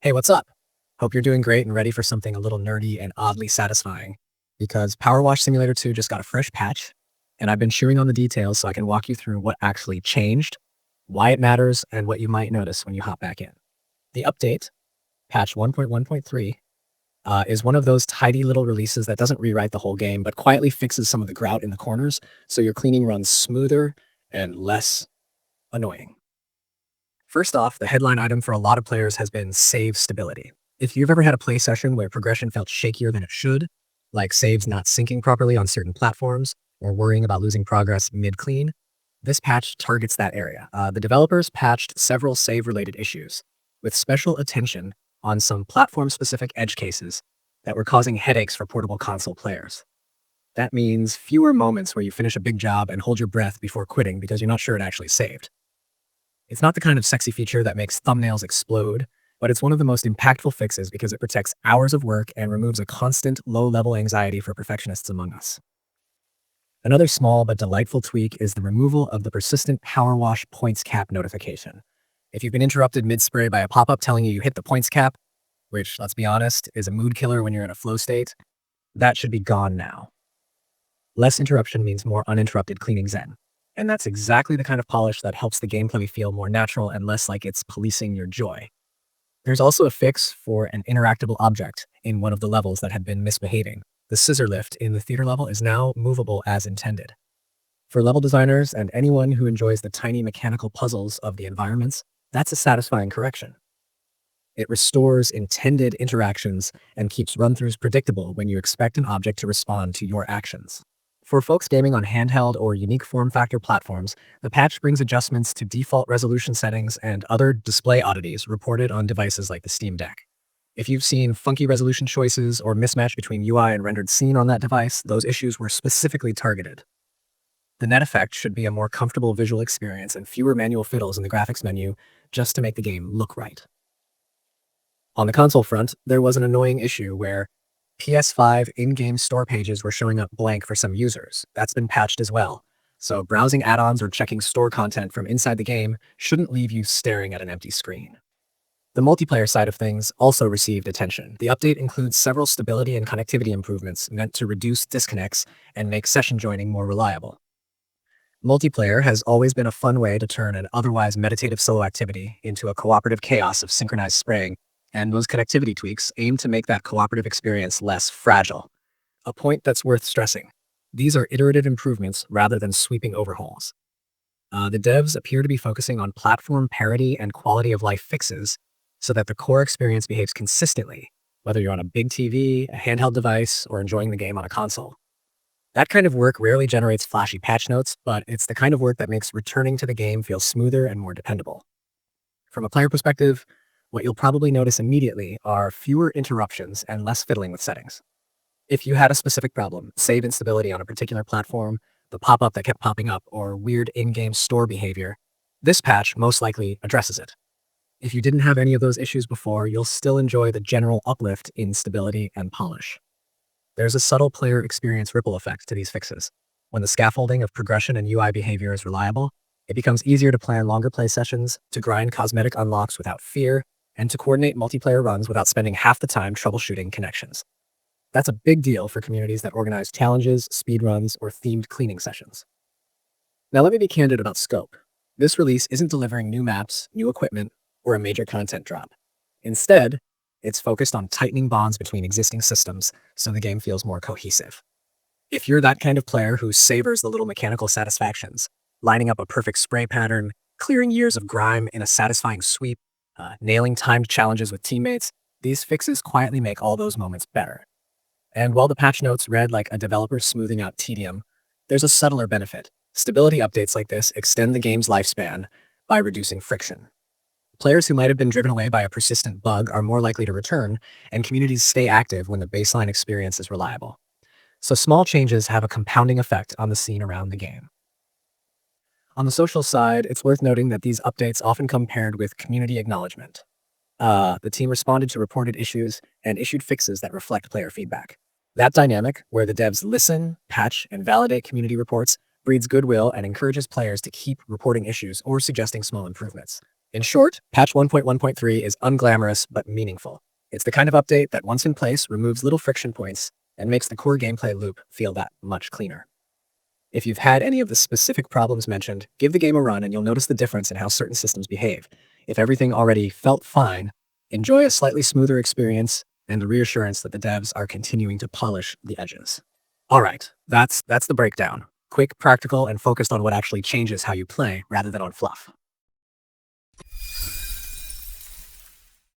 Hey, what's up? Hope you're doing great and ready for something a little nerdy and oddly satisfying. Because PowerWash Simulator 2 just got a fresh patch, and I've been chewing on the details so I can walk you through what actually changed, why it matters, and what you might notice when you hop back in. The update, patch 1.1.3, is one of those tidy little releases that doesn't rewrite the whole game, but quietly fixes some of the grout in the corners so your cleaning runs smoother and less annoying. First off, the headline item for a lot of players has been save stability. If you've ever had a play session where progression felt shakier than it should, like saves not syncing properly on certain platforms, or worrying about losing progress mid-clean, this patch targets that area. The developers patched several save-related issues, with special attention on some platform-specific edge cases that were causing headaches for portable console players. That means fewer moments where you finish a big job and hold your breath before quitting because you're not sure it actually saved. It's not the kind of sexy feature that makes thumbnails explode, but it's one of the most impactful fixes because it protects hours of work and removes a constant, low-level anxiety for perfectionists among us. Another small but delightful tweak is the removal of the persistent PowerWash Points cap notification. If you've been interrupted mid-spray by a pop-up telling you hit the points cap, which, let's be honest, is a mood killer when you're in a flow state, that should be gone now. Less interruption means more uninterrupted cleaning zen. And that's exactly the kind of polish that helps the gameplay feel more natural and less like it's policing your joy. There's also a fix for an interactable object in one of the levels that had been misbehaving. The scissor lift in the theater level is now movable as intended. For level designers and anyone who enjoys the tiny mechanical puzzles of the environments, that's a satisfying correction. It restores intended interactions and keeps run-throughs predictable when you expect an object to respond to your actions. For folks gaming on handheld or unique form factor platforms, the patch brings adjustments to default resolution settings and other display oddities reported on devices like the Steam Deck. If you've seen funky resolution choices or mismatch between UI and rendered scene on that device, those issues were specifically targeted. The net effect should be a more comfortable visual experience and fewer manual fiddles in the graphics menu just to make the game look right. On the console front, there was an annoying issue where PS5 in-game store pages were showing up blank for some users. That's been patched as well. So browsing add-ons or checking store content from inside the game shouldn't leave you staring at an empty screen. The multiplayer side of things also received attention. The update includes several stability and connectivity improvements meant to reduce disconnects and make session joining more reliable. Multiplayer has always been a fun way to turn an otherwise meditative solo activity into a cooperative chaos of synchronized spraying, and those connectivity tweaks aim to make that cooperative experience less fragile. A point that's worth stressing. These are iterative improvements rather than sweeping overhauls. The devs appear to be focusing on platform parity and quality of life fixes so that the core experience behaves consistently, whether you're on a big TV, a handheld device, or enjoying the game on a console. That kind of work rarely generates flashy patch notes, but it's the kind of work that makes returning to the game feel smoother and more dependable. From a player perspective, what you'll probably notice immediately are fewer interruptions and less fiddling with settings. If you had a specific problem, save instability on a particular platform, the pop-up that kept popping up, or weird in-game store behavior, this patch most likely addresses it. If you didn't have any of those issues before, you'll still enjoy the general uplift in stability and polish. There's a subtle player experience ripple effect to these fixes. When the scaffolding of progression and UI behavior is reliable, it becomes easier to plan longer play sessions, to grind cosmetic unlocks without fear, and to coordinate multiplayer runs without spending half the time troubleshooting connections. That's a big deal for communities that organize challenges, speedruns, or themed cleaning sessions. Now let me be candid about scope. This release isn't delivering new maps, new equipment, or a major content drop. Instead, it's focused on tightening bonds between existing systems so the game feels more cohesive. If you're that kind of player who savors the little mechanical satisfactions, lining up a perfect spray pattern, clearing years of grime in a satisfying sweep, nailing timed challenges with teammates, these fixes quietly make all those moments better. And while the patch notes read like a developer smoothing out tedium, there's a subtler benefit. Stability updates like this extend the game's lifespan by reducing friction. Players who might have been driven away by a persistent bug are more likely to return, and communities stay active when the baseline experience is reliable. So small changes have a compounding effect on the scene around the game. On the social side, it's worth noting that these updates often come paired with community acknowledgement. The team responded to reported issues and issued fixes that reflect player feedback. That dynamic, where the devs listen, patch, and validate community reports, breeds goodwill and encourages players to keep reporting issues or suggesting small improvements. In short, patch 1.1.3 is unglamorous but meaningful. It's the kind of update that, once in place, removes little friction points and makes the core gameplay loop feel that much cleaner. If you've had any of the specific problems mentioned, give the game a run and you'll notice the difference in how certain systems behave. If everything already felt fine, enjoy a slightly smoother experience and the reassurance that the devs are continuing to polish the edges. All right, that's the breakdown. Quick, practical, and focused on what actually changes how you play rather than on fluff.